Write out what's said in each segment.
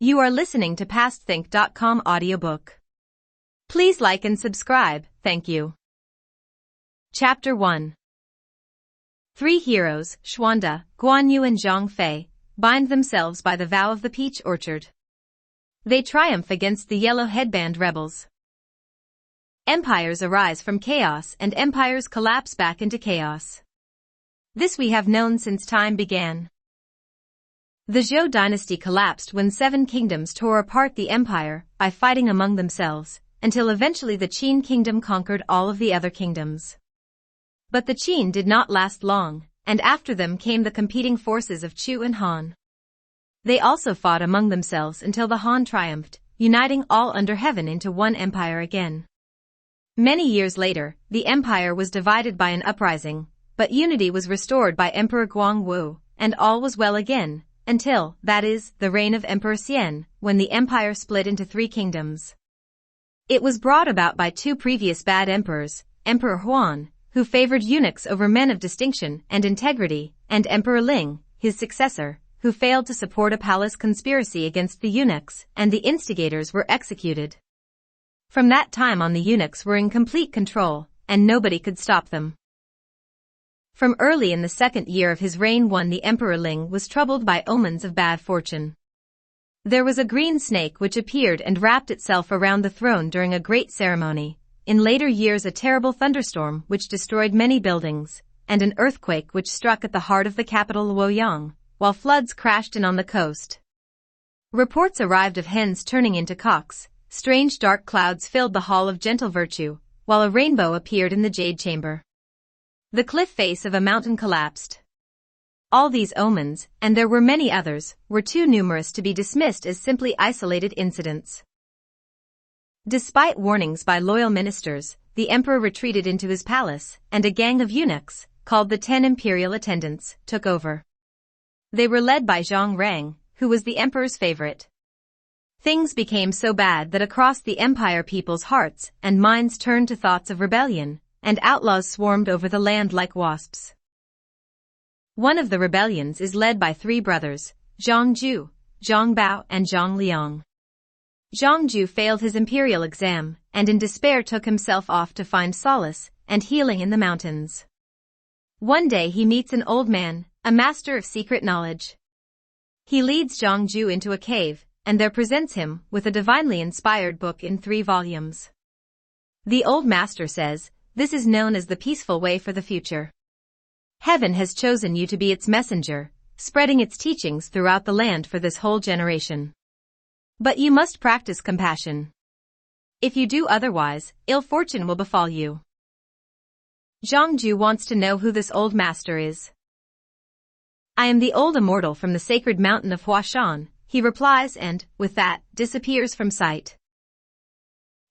You are listening to PastThink.com audiobook. Please like and subscribe, thank you. Chapter 1. Three heroes, Xuande, Guanyu and Zhang Fei, bind themselves by the vow of the peach orchard. They triumph against the yellow headband rebels. Empires arise from chaos and empires collapse back into chaos. This we have known since time began. The Zhou dynasty collapsed when 7 kingdoms tore apart the empire by fighting among themselves, until eventually the Qin kingdom conquered all of the other kingdoms. But the Qin did not last long, and after them came the competing forces of Chu and Han. They also fought among themselves until the Han triumphed, uniting all under heaven into one empire again. Many years later, the empire was divided by an uprising, but unity was restored by Emperor Guangwu, and all was well again. Until, that is, the reign of Emperor Xian, when the empire split into 3 kingdoms. It was brought about by 2 previous bad emperors, Emperor Huan, who favored eunuchs over men of distinction and integrity, and Emperor Ling, his successor, who failed to support a palace conspiracy against the eunuchs, and the instigators were executed. From that time on the eunuchs were in complete control, and nobody could stop them. From early in the 2nd year of his reign the Emperor Ling was troubled by omens of bad fortune. There was a green snake which appeared and wrapped itself around the throne during a great ceremony, in later years a terrible thunderstorm which destroyed many buildings, and an earthquake which struck at the heart of the capital Luoyang, while floods crashed in on the coast. Reports arrived of hens turning into cocks, strange dark clouds filled the hall of gentle virtue, while a rainbow appeared in the jade chamber. The cliff face of a mountain collapsed. All these omens, and there were many others, were too numerous to be dismissed as simply isolated incidents. Despite warnings by loyal ministers, the emperor retreated into his palace, and a gang of eunuchs, called the 10 imperial attendants, took over. They were led by Zhang Rang, who was the emperor's favorite. Things became so bad that across the empire people's hearts and minds turned to thoughts of rebellion, and outlaws swarmed over the land like wasps. One of the rebellions is led by 3 brothers, Zhang Ju, Zhang Bao and Zhang Liang. Zhang Ju failed his imperial exam, and in despair took himself off to find solace and healing in the mountains. One day he meets an old man, a master of secret knowledge. He leads Zhang Ju into a cave, and there presents him with a divinely inspired book in 3 volumes. The old master says, "This is known as the peaceful way for the future. Heaven has chosen you to be its messenger, spreading its teachings throughout the land for this whole generation. But you must practice compassion. If you do otherwise, ill fortune will befall you." Zhang Ju wants to know who this old master is. "I am the old immortal from the sacred mountain of Huashan," he replies and, with that, disappears from sight.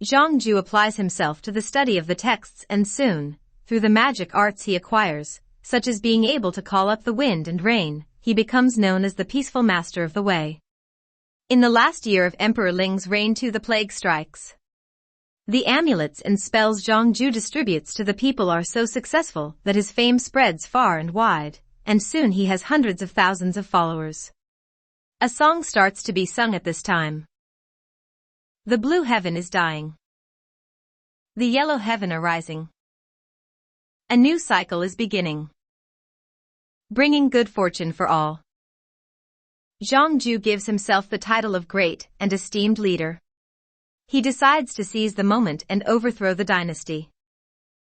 Zhang Ju applies himself to the study of the texts and soon, through the magic arts he acquires, such as being able to call up the wind and rain, he becomes known as the peaceful master of the way. In the last year of Emperor Ling's reign the plague strikes. The amulets and spells Zhang Ju distributes to the people are so successful that his fame spreads far and wide, and soon he has hundreds of thousands of followers. A song starts to be sung at this time. The blue heaven is dying. The yellow heaven arising. A new cycle is beginning. Bringing good fortune for all. Zhang Ju gives himself the title of great and esteemed leader. He decides to seize the moment and overthrow the dynasty.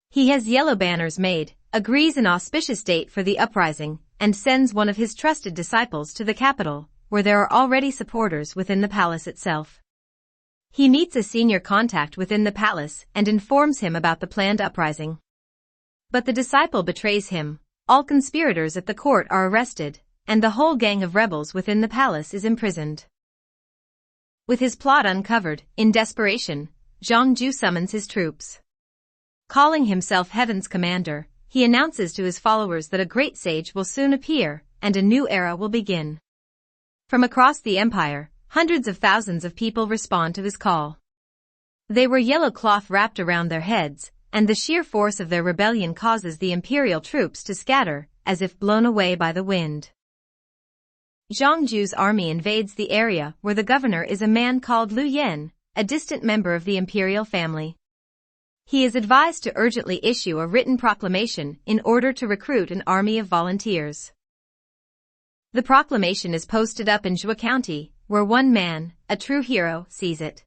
He has yellow banners made, agrees an auspicious date for the uprising, and sends one of his trusted disciples to the capital, where there are already supporters within the palace itself. He meets a senior contact within the palace and informs him about the planned uprising. But the disciple betrays him, all conspirators at the court are arrested, and the whole gang of rebels within the palace is imprisoned. With his plot uncovered, in desperation, Zhang Ju summons his troops. Calling himself Heaven's commander, he announces to his followers that a great sage will soon appear, and a new era will begin. From across the empire, hundreds of thousands of people respond to his call. They wear yellow cloth wrapped around their heads, and the sheer force of their rebellion causes the imperial troops to scatter, as if blown away by the wind. Zhangju's army invades the area where the governor is a man called Lu Yan, a distant member of the imperial family. He is advised to urgently issue a written proclamation in order to recruit an army of volunteers. The proclamation is posted up in Zhua County, where one man, a true hero, sees it.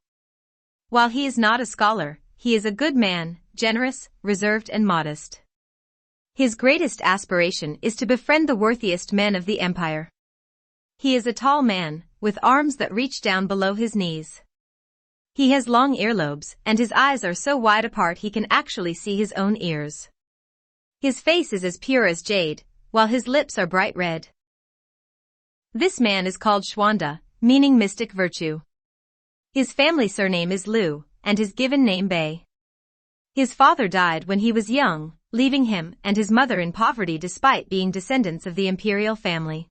While he is not a scholar, he is a good man, generous, reserved and modest. His greatest aspiration is to befriend the worthiest men of the empire. He is a tall man, with arms that reach down below his knees. He has long earlobes, and his eyes are so wide apart he can actually see his own ears. His face is as pure as jade, while his lips are bright red. This man is called Xuanda, meaning mystic virtue. His family surname is Lu, and his given name Bei. His father died when he was young, leaving him and his mother in poverty despite being descendants of the imperial family.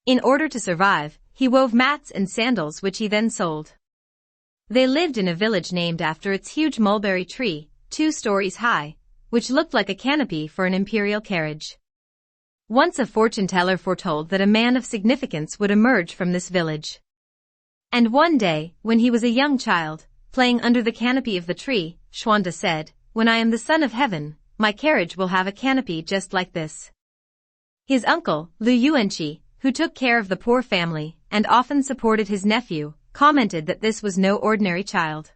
In order to survive, he wove mats and sandals which he then sold. They lived in a village named after its huge mulberry tree, 2 stories high, which looked like a canopy for an imperial carriage. Once a fortune teller foretold that a man of significance would emerge from this village. And one day, when he was a young child, playing under the canopy of the tree, Xuanda said, "When I am the son of heaven, my carriage will have a canopy just like this." His uncle, Lu Yuanqi, who took care of the poor family and often supported his nephew, commented that this was no ordinary child.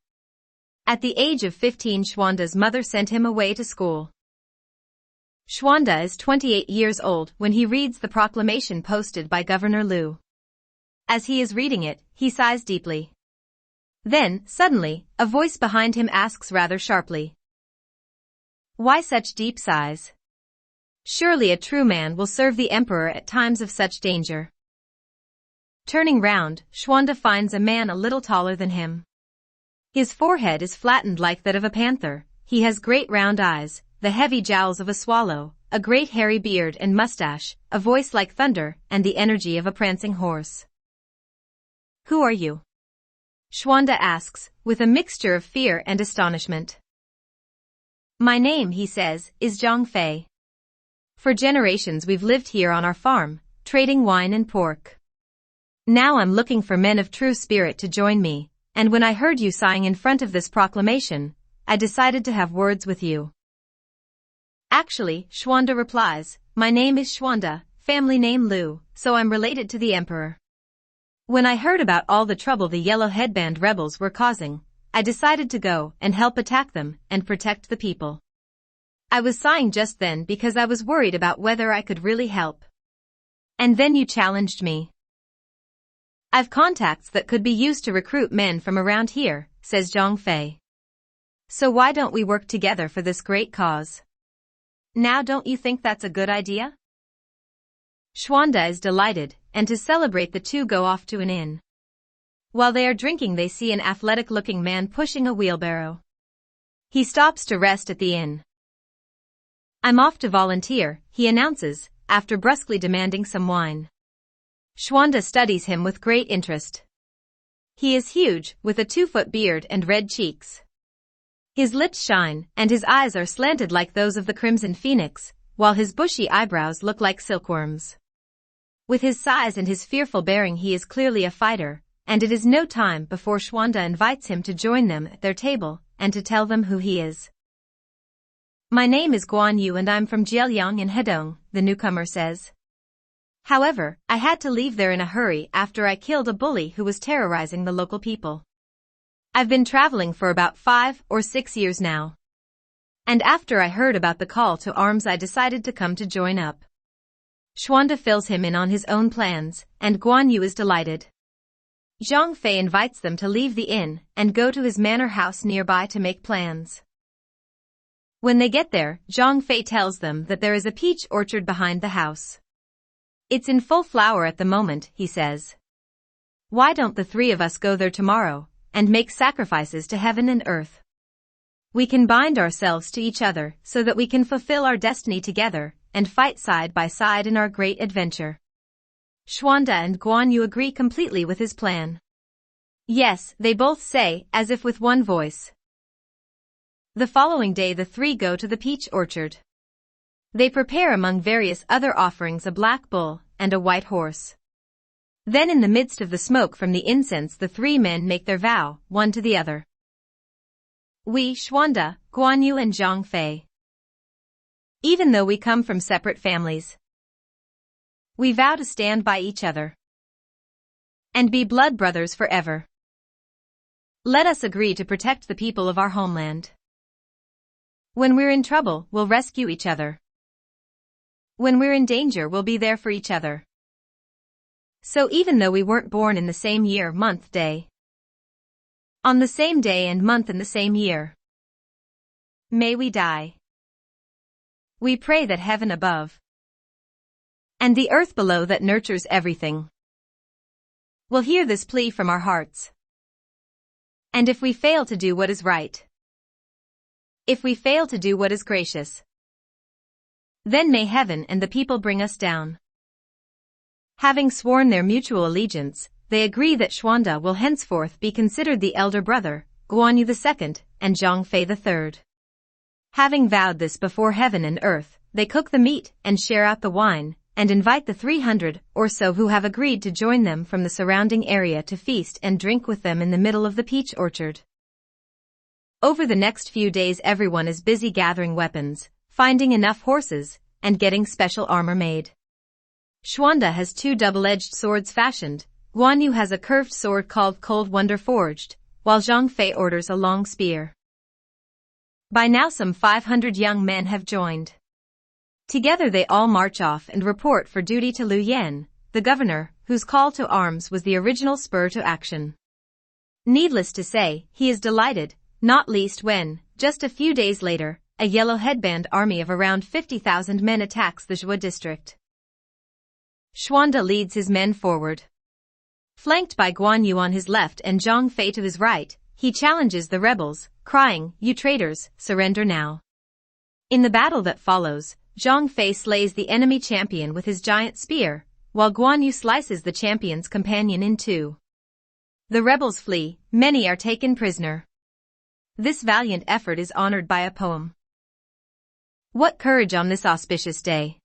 At the age of 15, Xuanda's mother sent him away to school. Xuanda is 28 years old when he reads the proclamation posted by Governor Lu. As he is reading it, he sighs deeply. Then, suddenly, a voice behind him asks rather sharply, "Why such deep sighs? Surely a true man will serve the emperor at times of such danger." Turning round, Xuanda finds a man a little taller than him. His forehead is flattened like that of a panther, he has great round eyes, the heavy jowls of a swallow, a great hairy beard and mustache, a voice like thunder, and the energy of a prancing horse. "Who are you?" Xuanda asks, with a mixture of fear and astonishment. "My name," he says, "is Zhang Fei. For generations we've lived here on our farm, trading wine and pork. Now I'm looking for men of true spirit to join me, and when I heard you sighing in front of this proclamation, I decided to have words with you." Actually, Xuanda replies, "My name is Xuanda, family name Lu, so I'm related to the emperor. When I heard about all the trouble the Yellow Headband rebels were causing, I decided to go and help attack them and protect the people. I was sighing just then because I was worried about whether I could really help. And then you challenged me. I've contacts that could be used to recruit men from around here," says Zhang Fei. "So why don't we work together for this great cause? Now don't you think that's a good idea?" Xuanda is delighted, and to celebrate the two go off to an inn. While they are drinking they see an athletic-looking man pushing a wheelbarrow. He stops to rest at the inn. "I'm off to volunteer," he announces, after brusquely demanding some wine. Xuanda studies him with great interest. He is huge, with a 2-foot beard and red cheeks. His lips shine, and his eyes are slanted like those of the crimson phoenix, while his bushy eyebrows look like silkworms. With his size and his fearful bearing he is clearly a fighter, and it is no time before Xuanda invites him to join them at their table, and to tell them who he is. "My name is Guan Yu and I'm from Jielyang in Hedong," the newcomer says. "However, I had to leave there in a hurry after I killed a bully who was terrorizing the local people. I've been traveling for about 5 or 6 years now. And after I heard about the call to arms I decided to come to join up." Xuanda fills him in on his own plans, and Guan Yu is delighted. Zhang Fei invites them to leave the inn and go to his manor house nearby to make plans. When they get there, Zhang Fei tells them that there is a peach orchard behind the house. "It's in full flower at the moment," he says. "Why don't the 3 of us go there tomorrow, and make sacrifices to heaven and earth? We can bind ourselves to each other so that we can fulfill our destiny together, and fight side by side in our great adventure." Xuanda and Guan Yu agree completely with his plan. "Yes," they both say, as if with one voice. The following day the 3 go to the peach orchard. They prepare among various other offerings a black bull and a white horse. Then in the midst of the smoke from the incense the three men make their vow, one to the other. We, Xuanda, Guanyu and Zhang Fei. Even though we come from separate families, we vow to stand by each other and be blood brothers forever. Let us agree to protect the people of our homeland. When we're in trouble, we'll rescue each other. When we're in danger, we'll be there for each other. So even though we weren't born in the same year, month, day, on the same day and month in the same year, may we die. We pray that heaven above and the earth below that nurtures everything will hear this plea from our hearts. And if we fail to do what is right, if we fail to do what is gracious, then may heaven and the people bring us down. Having sworn their mutual allegiance, they agree that Xuanda will henceforth be considered the elder brother, Guanyu II, and Zhang Fei III. Having vowed this before heaven and earth, they cook the meat and share out the wine, and invite the 300 or so who have agreed to join them from the surrounding area to feast and drink with them in the middle of the peach orchard. Over the next few days everyone is busy gathering weapons, finding enough horses, and getting special armor made. Xuanda has 2 double-edged swords fashioned, Guanyu has a curved sword called Cold Wonder forged, while Zhang Fei orders a long spear. By now some 500 young men have joined. Together they all march off and report for duty to Lu Yan, the governor, whose call to arms was the original spur to action. Needless to say, he is delighted, not least when, just a few days later, a yellow headband army of around 50,000 men attacks the Zhua district. Xuanda leads his men forward. Flanked by Guanyu on his left and Zhang Fei to his right, he challenges the rebels, crying, "You traitors, surrender now." In the battle that follows, Zhang Fei slays the enemy champion with his giant spear, while Guanyu slices the champion's companion in 2. The rebels flee, many are taken prisoner. This valiant effort is honored by a poem. What courage on this auspicious day!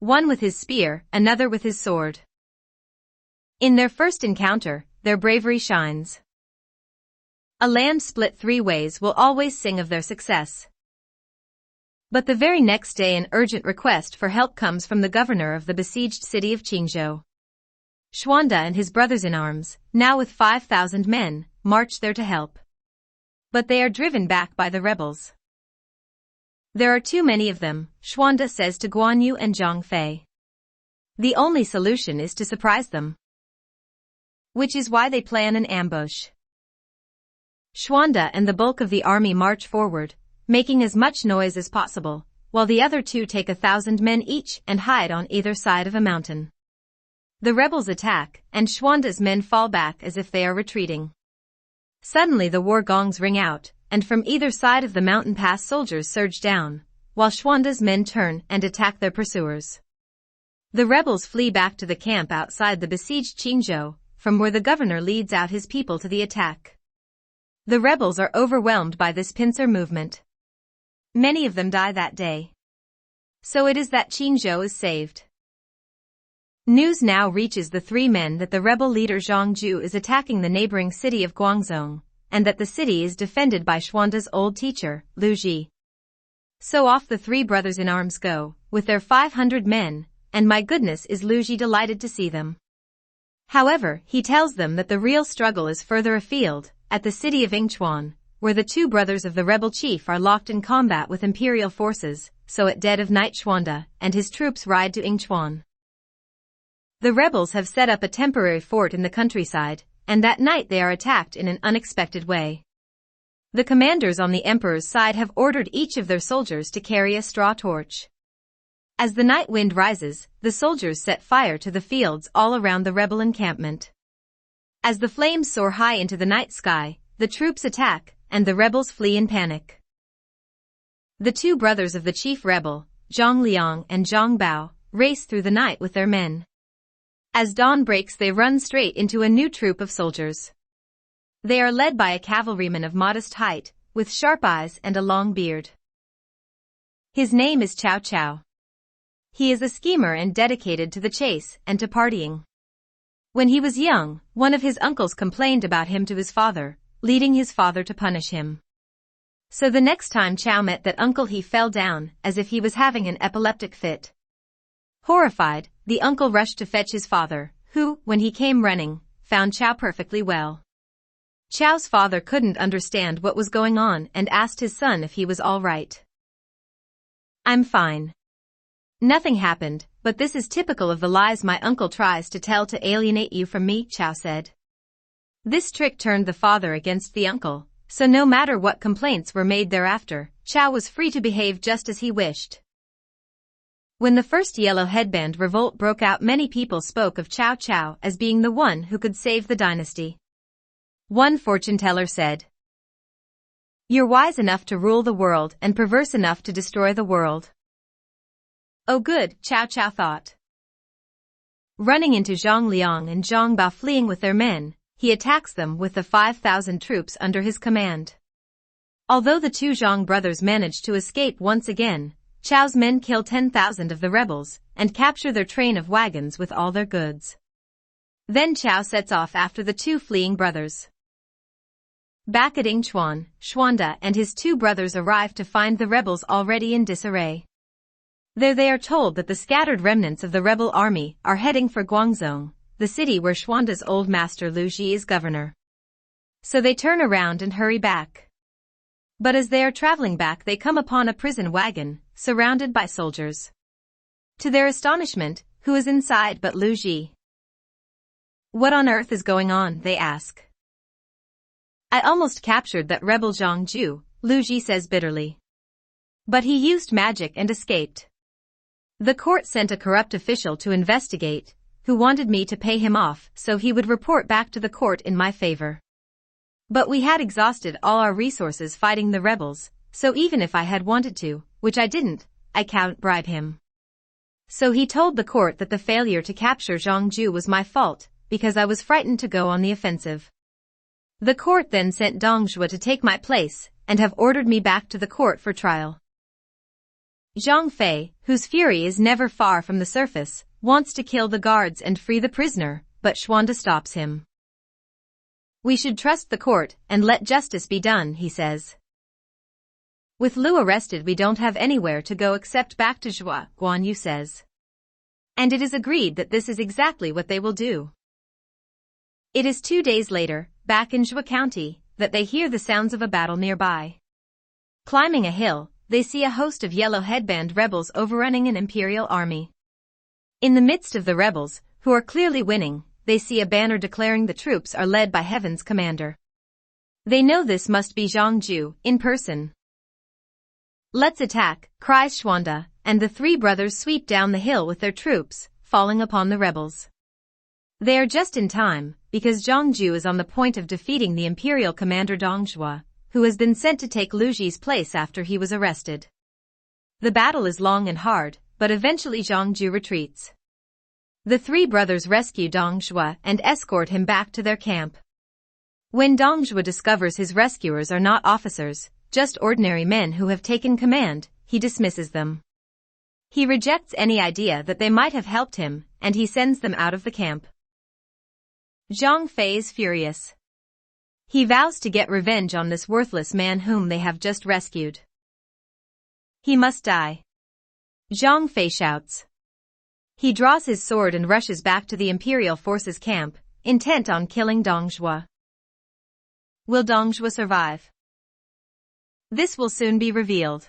One with his spear, another with his sword. In their first encounter, their bravery shines. A land split 3 ways will always sing of their success. But the very next day an urgent request for help comes from the governor of the besieged city of Qingzhou. Xuanda and his brothers-in-arms, now with 5,000 men, march there to help. But they are driven back by the rebels. There are too many of them, Xuanda says to Guanyu and Zhang Fei. The only solution is to surprise them. Which is why they plan an ambush. Xuanda and the bulk of the army march forward, making as much noise as possible, while the other 2 take 1,000 men each and hide on either side of a mountain. The rebels attack, and Xuanda's men fall back as if they are retreating. Suddenly the war gongs ring out, and from either side of the mountain pass soldiers surge down, while Xuanda's men turn and attack their pursuers. The rebels flee back to the camp outside the besieged Qingzhou, from where the governor leads out his people to the attack. The rebels are overwhelmed by this pincer movement. Many of them die that day. So it is that Qingzhou is saved. News now reaches the 3 men that the rebel leader Zhang Ju is attacking the neighboring city of Guanzhong, and that the city is defended by Xuanda's old teacher, Lu Ji. So off the 3 brothers-in-arms go, with their 500 men, and my goodness is Lu Ji delighted to see them. However, he tells them that the real struggle is further afield, at the city of Yingchuan, where the 2 brothers of the rebel chief are locked in combat with imperial forces, so at dead of night Xuanda and his troops ride to Yingchuan. The rebels have set up a temporary fort in the countryside, and that night they are attacked in an unexpected way. The commanders on the emperor's side have ordered each of their soldiers to carry a straw torch. As the night wind rises, the soldiers set fire to the fields all around the rebel encampment. As the flames soar high into the night sky, the troops attack, and the rebels flee in panic. The 2 brothers of the chief rebel, Zhang Liang and Zhang Bao, race through the night with their men. As dawn breaks they run straight into a new troop of soldiers. They are led by a cavalryman of modest height, with sharp eyes and a long beard. His name is Cao Cao. He is a schemer and dedicated to the chase and to partying. When he was young, one of his uncles complained about him to his father, leading his father to punish him. So the next time Chow met that uncle, he fell down as if he was having an epileptic fit. Horrified, the uncle rushed to fetch his father, who, when he came running, found Chow perfectly well. Chow's father couldn't understand what was going on and asked his son if he was all right. "I'm fine. Nothing happened, but this is typical of the lies my uncle tries to tell to alienate you from me," Chow said. This trick turned the father against the uncle, so no matter what complaints were made thereafter, Chow was free to behave just as he wished. When the first Yellow Headband revolt broke out, many people spoke of Chow Chow as being the one who could save the dynasty. One fortune teller said, "You're wise enough to rule the world and perverse enough to destroy the world." "Oh good," Chow Chow thought. Running into Zhang Liang and Zhang Bao fleeing with their men, he attacks them with the 5,000 troops under his command. Although the two Zhang brothers managed to escape once again, Chow's men kill 10,000 of the rebels and capture their train of wagons with all their goods. Then Chow sets off after the two fleeing brothers. Back at Yingchuan, Xuanda and his two brothers arrive to find the rebels already in disarray. There they are told that the scattered remnants of the rebel army are heading for Guanzhong, the city where Xuanda's old master Lu Ji is governor. So they turn around and hurry back. But as they are traveling back, they come upon a prison wagon, surrounded by soldiers. To their astonishment, who is inside but Lu Ji? "What on earth is going on?" they ask. "I almost captured that rebel Zhang Ju," Lu Ji says bitterly. "But he used magic and escaped. The court sent a corrupt official to investigate, who wanted me to pay him off so he would report back to the court in my favor. But we had exhausted all our resources fighting the rebels, so even if I had wanted to, which I didn't, I can't bribe him." So he told the court that the failure to capture Zhang Ju was my fault, because I was frightened to go on the offensive. The court then sent Dong Zhuo to take my place, and have ordered me back to the court for trial. Zhang Fei, whose fury is never far from the surface, wants to kill the guards and free the prisoner, but Xuanda stops him. "We should trust the court and let justice be done," he says. "With Lu arrested, we don't have anywhere to go except back to Zhua," Guan Yu says. And it is agreed that this is exactly what they will do. It is 2 days later, back in Zhua County, that they hear the sounds of a battle nearby. Climbing a hill, they see a host of Yellow Headband rebels overrunning an imperial army. In the midst of the rebels, who are clearly winning, they see a banner declaring the troops are led by Heaven's commander. They know this must be Zhang Ju, in person. "Let's attack," cries Xuanda, and the three brothers sweep down the hill with their troops, falling upon the rebels. They are just in time, because Zhang Ju is on the point of defeating the imperial commander Dong Zhuo, who has been sent to take Lu Ji's place after he was arrested. The battle is long and hard, but eventually Zhang Ju retreats. The three brothers rescue Dong Zhuo and escort him back to their camp. When Dong Zhuo discovers his rescuers are not officers, just ordinary men who have taken command, he dismisses them. He rejects any idea that they might have helped him, and he sends them out of the camp. Zhang Fei is furious. He vows to get revenge on this worthless man whom they have just rescued. "He must die," Zhang Fei shouts. He draws his sword and rushes back to the imperial forces camp, intent on killing Dong Zhuo. Will Dong Zhuo survive? This will soon be revealed.